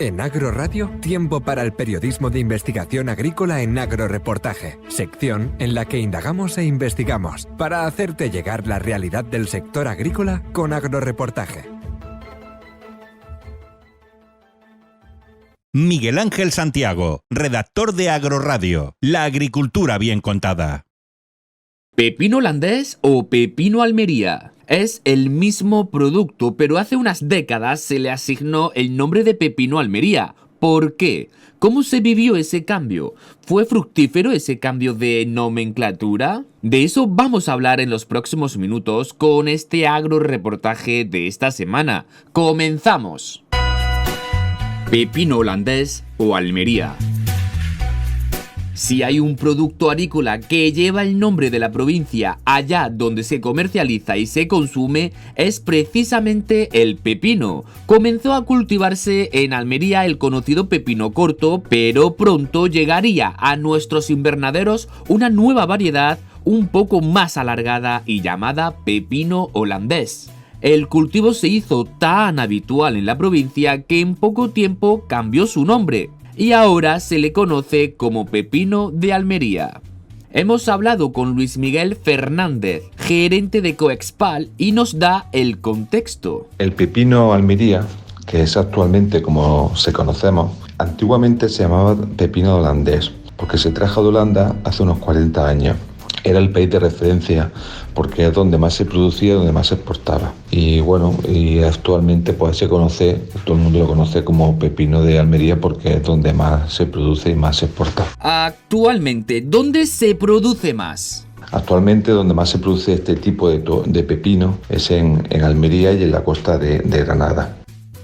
En Agroradio, tiempo para el periodismo de investigación agrícola en Agroreportaje, sección en la que indagamos e investigamos para hacerte llegar la realidad del sector agrícola con Agroreportaje. Miguel Ángel Santiago, redactor de Agroradio, la agricultura bien contada. ¿Pepino holandés o pepino Almería? Es el mismo producto, pero hace unas décadas se le asignó el nombre de pepino Almería. ¿Por qué? ¿Cómo se vivió ese cambio? ¿Fue fructífero ese cambio de nomenclatura? De eso vamos a hablar en los próximos minutos con este agroreportaje de esta semana. ¡Comenzamos! ¿Pepino holandés o Almería? Si hay un producto agrícola que lleva el nombre de la provincia allá donde se comercializa y se consume, es precisamente el pepino. Comenzó a cultivarse en Almería el conocido pepino corto, pero pronto llegaría a nuestros invernaderos una nueva variedad un poco más alargada y llamada pepino holandés. El cultivo se hizo tan habitual en la provincia que en poco tiempo cambió su nombre y ahora se le conoce como pepino de Almería. Hemos hablado con Luis Miguel Fernández, gerente de Coexpal, y nos da el contexto. El pepino Almería, que es actualmente como se conocemos, antiguamente se llamaba pepino holandés, porque se trajo de Holanda hace unos 40 años. Era el país de referencia porque es donde más se producía, donde más se exportaba. Y bueno, y actualmente pues se conoce, todo el mundo lo conoce como pepino de Almería porque es donde más se produce y más se exporta. Actualmente, ¿dónde se produce más? Actualmente donde más se produce este tipo de pepino es en Almería y en la costa de Granada.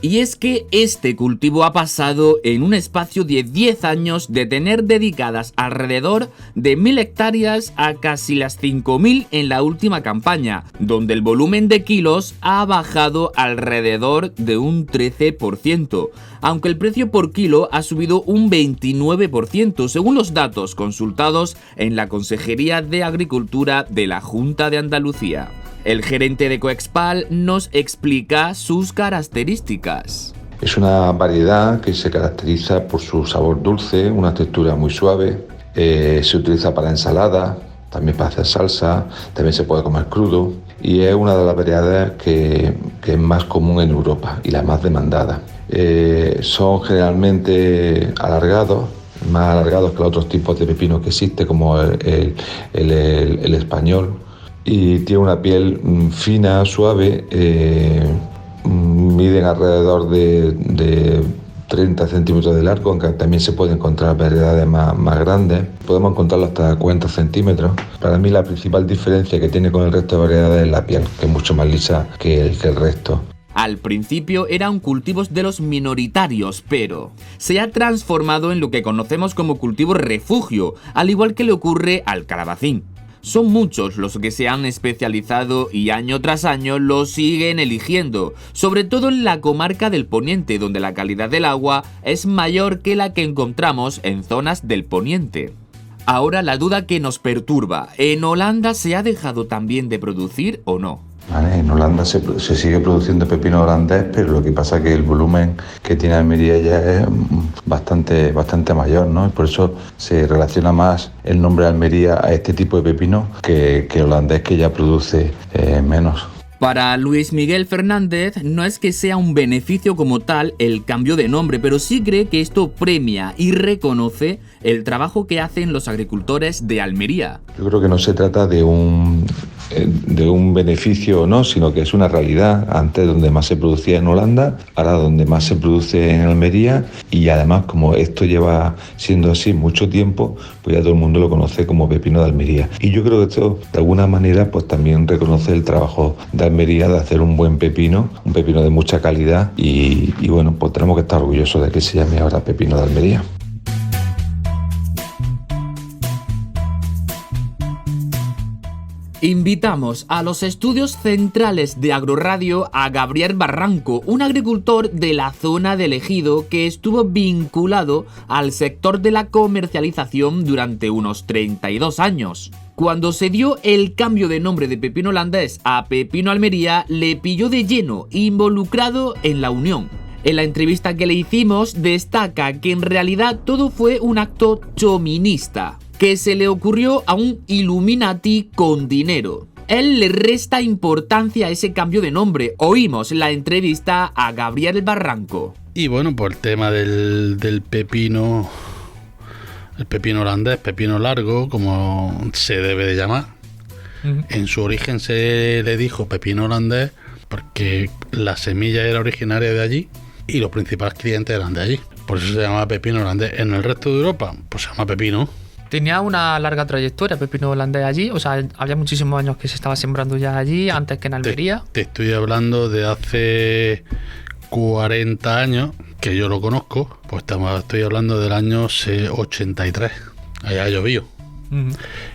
Y es que este cultivo ha pasado en un espacio de 10 años de tener dedicadas alrededor de 1.000 hectáreas a casi las 5.000 en la última campaña, donde el volumen de kilos ha bajado alrededor de un 13%, aunque el precio por kilo ha subido un 29% según los datos consultados en la Consejería de Agricultura de la Junta de Andalucía. El gerente de Coexpal nos explica sus características. Es una variedad que se caracteriza por su sabor dulce, una textura muy suave, se utiliza para ensalada, también para hacer salsa, también se puede comer crudo y es una de las variedades que es más común en Europa y la más demandada. Son generalmente alargados, más alargados que los otros tipos de pepino que existe como el español. Y tiene una piel fina, suave, miden alrededor de 30 centímetros de largo, aunque también se pueden encontrar variedades más grandes. Podemos encontrarlo hasta 40 centímetros. Para mí la principal diferencia que tiene con el resto de variedades es la piel, que es mucho más lisa que el resto. Al principio era un cultivo de los minoritarios, pero se ha transformado en lo que conocemos como cultivo refugio, al igual que le ocurre al calabacín. Son muchos los que se han especializado y año tras año lo siguen eligiendo, sobre todo en la comarca del Poniente, donde la calidad del agua es mayor que la que encontramos en zonas del Poniente. Ahora la duda que nos perturba, ¿en Holanda se ha dejado también de producir o no? Vale, en Holanda se sigue produciendo pepino holandés, pero lo que pasa es que el volumen que tiene Almería ya es bastante mayor, ¿no? Por eso se relaciona más el nombre Almería a este tipo de pepino que holandés, que ya produce menos. Para Luis Miguel Fernández no es que sea un beneficio como tal el cambio de nombre, pero sí cree que esto premia y reconoce el trabajo que hacen los agricultores de Almería. Yo creo que no se trata de un beneficio o no, sino que es una realidad. Antes donde más se producía en Holanda, ahora donde más se produce en Almería, y además como esto lleva siendo así mucho tiempo, pues ya todo el mundo lo conoce como pepino de Almería. Y yo creo que esto de alguna manera pues también reconoce el trabajo de Almería de hacer un buen pepino, un pepino de mucha calidad y bueno, pues tenemos que estar orgullosos de que se llame ahora pepino de Almería. Invitamos a los estudios centrales de Agroradio a Gabriel Barranco, un agricultor de la zona del Ejido que estuvo vinculado al sector de la comercialización durante unos 32 años. Cuando se dio el cambio de nombre de pepino holandés a pepino Almería, le pilló de lleno, involucrado en la unión. En la entrevista que le hicimos destaca que en realidad todo fue un acto chominista, que se le ocurrió a un Illuminati con dinero. Él le resta importancia a ese cambio de nombre. Oímos la entrevista a Gabriel Barranco. Y bueno, por el tema del pepino, el pepino holandés, pepino largo, como se debe de llamar. En su origen se le dijo pepino holandés porque la semilla era originaria de allí y los principales clientes eran de allí. Por eso se llama pepino holandés. En el resto de Europa, pues se llama pepino. Tenía una larga trayectoria pepino holandés allí, o sea, había muchísimos años que se estaba sembrando ya allí, antes que en Almería. Te estoy hablando de hace 40 años, que yo lo conozco, pues estoy hablando del año 83, allá llovió.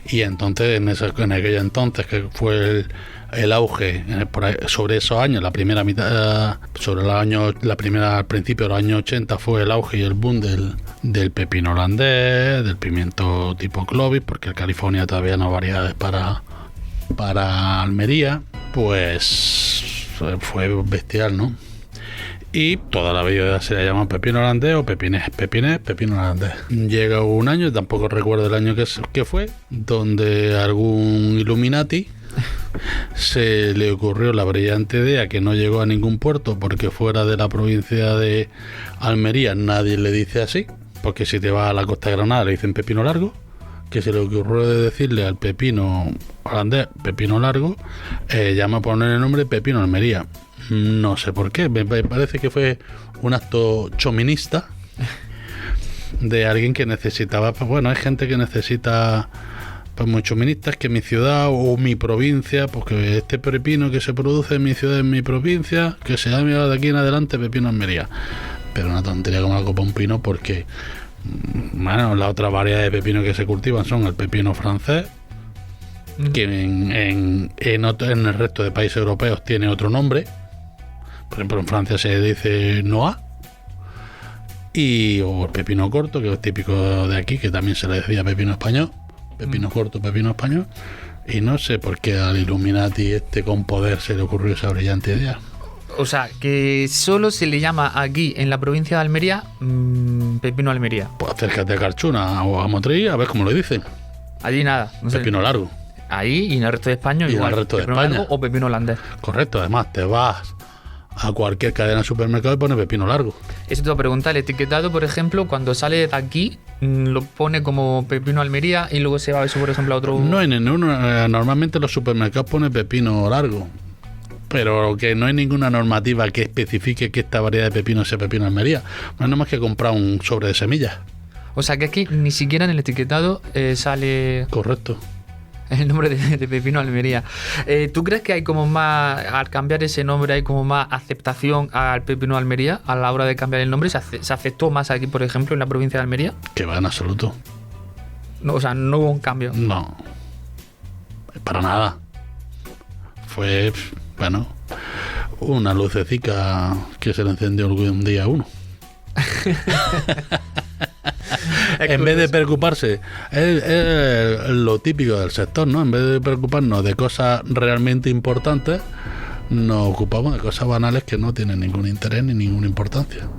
Y entonces, en aquel entonces, que fue el auge, sobre esos años, la primera mitad, al principio de los años 80 fue el auge y el boom del pepino holandés, del pimiento tipo Clovis, porque en California todavía no hay variedades para Almería, pues fue bestial, ¿no? Y toda la vida se le llama pepino holandés o pepino holandés. Llega un año, tampoco recuerdo el año que fue, donde algún Illuminati se le ocurrió la brillante idea, que no llegó a ningún puerto porque fuera de la provincia de Almería nadie le dice así, porque si te vas a la Costa de Granada le dicen pepino largo, que se le ocurrió de decirle al pepino holandés pepino largo, llama a poner el nombre pepino Almería. No sé por qué, me parece que fue un acto chominista de alguien que necesitaba, pues bueno, hay gente que necesita, pues muy choministas, que mi ciudad o mi provincia, porque este pepino que se produce en mi ciudad, en mi provincia, que se llame de aquí en adelante pepino Almería. Pero una tontería como la copa un pino, porque bueno, las otras variedades de pepino que se cultivan son el pepino francés, que en el resto de países europeos tiene otro nombre. Por ejemplo, en Francia se dice Noix, o el pepino corto, que es típico de aquí, que también se le decía pepino español, pepino corto, pepino español, y no sé por qué al Illuminati con poder se le ocurrió esa brillante idea. O sea, que solo se le llama aquí, en la provincia de Almería, pepino Almería. Pues acércate a Carchuna o a Motril a ver cómo lo dicen. Allí nada. No pepino sé. Largo. Ahí y en el resto de España igual. En el resto de pepino España. Largo o pepino holandés. Correcto, además te vas a cualquier cadena de supermercado y pone pepino largo. Eso te voy a preguntar, el etiquetado, por ejemplo, cuando sale de aquí, lo pone como pepino Almería y luego se va a eso, por ejemplo, a otro... No, en ninguno, normalmente los supermercados pone pepino largo, pero que no hay ninguna normativa que especifique que esta variedad de pepino sea pepino Almería. No es nada más que comprar un sobre de semillas. O sea que aquí ni siquiera en el etiquetado sale... Correcto. El nombre de pepino Almería. ¿Tú crees que hay como más, al cambiar ese nombre, hay como más aceptación al pepino Almería a la hora de cambiar el nombre? ¿Se aceptó más aquí, por ejemplo, en la provincia de Almería? Que va, en absoluto. No, o sea, no hubo un cambio. No. Para nada. Fue, bueno, una lucecica que se le encendió algún día a uno. En vez de preocuparse, es lo típico del sector, ¿no? En vez de preocuparnos de cosas realmente importantes, nos ocupamos de cosas banales que no tienen ningún interés ni ninguna importancia.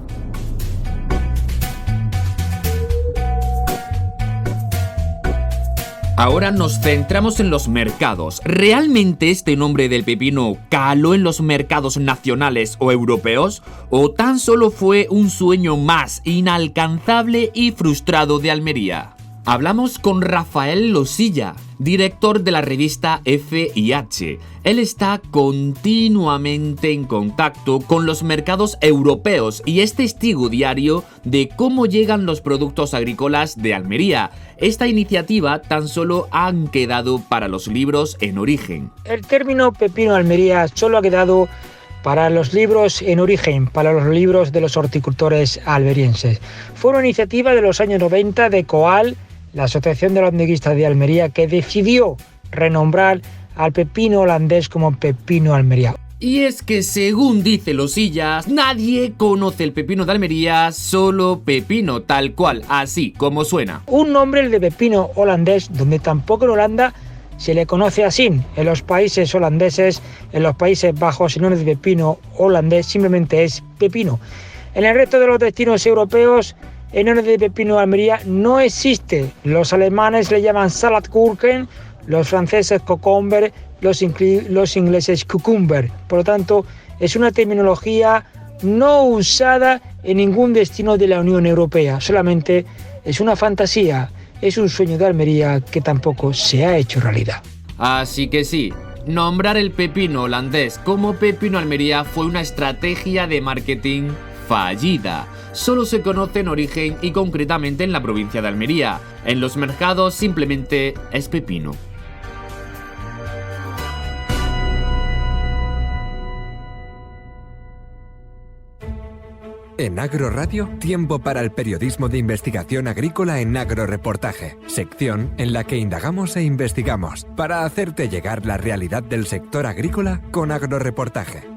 Ahora nos centramos en los mercados. ¿Realmente este nombre del pepino caló en los mercados nacionales o europeos? ¿O tan solo fue un sueño más inalcanzable y frustrado de Almería? Hablamos con Rafael Losilla, director de la revista F&H. Él está continuamente en contacto con los mercados europeos y es testigo diario de cómo llegan los productos agrícolas de Almería. Esta iniciativa tan solo han quedado para los libros en origen. El término pepino Almería solo ha quedado para los libros en origen, para los libros de los horticultores almerienses. Fue una iniciativa de los años 90 de COAL, la Asociación de Holandeguistas de Almería, que decidió renombrar al pepino holandés como pepino Almería. Y es que según dice Losillas, nadie conoce el pepino de Almería, solo pepino, tal cual, así como suena. Un nombre, el de pepino holandés, donde tampoco en Holanda se le conoce así. En los países holandeses, en los Países Bajos, el nombre de pepino holandés simplemente es pepino. En el resto de los destinos europeos, el nombre de pepino de Almería no existe. Los alemanes le llaman Salatgurken, los franceses Cucumber, los ingleses Cucumber. Por lo tanto, es una terminología no usada en ningún destino de la Unión Europea. Solamente es una fantasía, es un sueño de Almería que tampoco se ha hecho realidad. Así que sí, nombrar el pepino holandés como pepino Almería fue una estrategia de marketing fallida. Solo se conoce en origen y concretamente en la provincia de Almería. En los mercados simplemente es pepino. En Agroradio, tiempo para el periodismo de investigación agrícola en Agroreportaje, sección en la que indagamos e investigamos para hacerte llegar la realidad del sector agrícola con Agroreportaje.